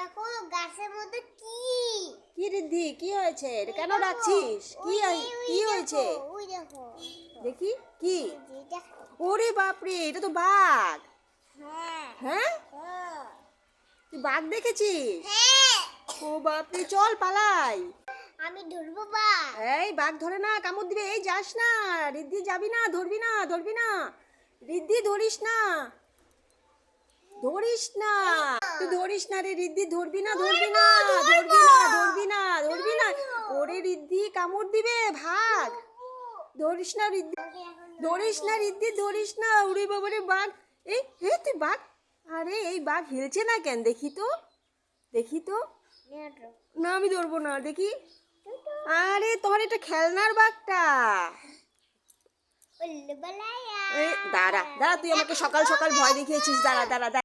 দেখো গাছের মধ্যে কি কি রিদ্ধি কি হয়েছে? এটা কেন ডাকছিস? কি হয়েছে? ওই দেখো দেখি কি? এই যে দেখো। ওরে বাপরে, এটা তো বাঘ। হ্যাঁ হ্যাঁ, হ্যাঁ তুই বাঘ দেখেছিস? হ্যাঁ ও বাপরে, চল পালাই। আমি ধরবো বা এই বাঘ ধরে না, কামড় দিবে। এই যাস না রিদ্ধি, যাবি না, ধরবি না, ধরবি না রিদ্ধি, ধরিস না, ধরিস না, তুই ধরিস না রে রিদ্ধি, ধরবি না, ধরবি না, ধরবি না, ধরবি না, ধরবি না। ওরে রিদ্ধি, কামড় দিবে, ভাগ। ধরিস না রিদ্ধি, ধরিস না রিদ্ধি, ধরিস না। ওরে বাবারে বাঘ। এই হে, তুই বাঘ। আরে এই বাঘ হিলছে না কেন? দেখি তো, দেখি তো। না আমি ধরবো না, দেখি। আরে তোমার এটা খেলনার বাঘটা। দাঁড়া দাঁড়া, তুই আমাকে সকাল সকাল ভয় দেখিয়েছিস। দাঁড়া দাঁড়া দাঁড়া।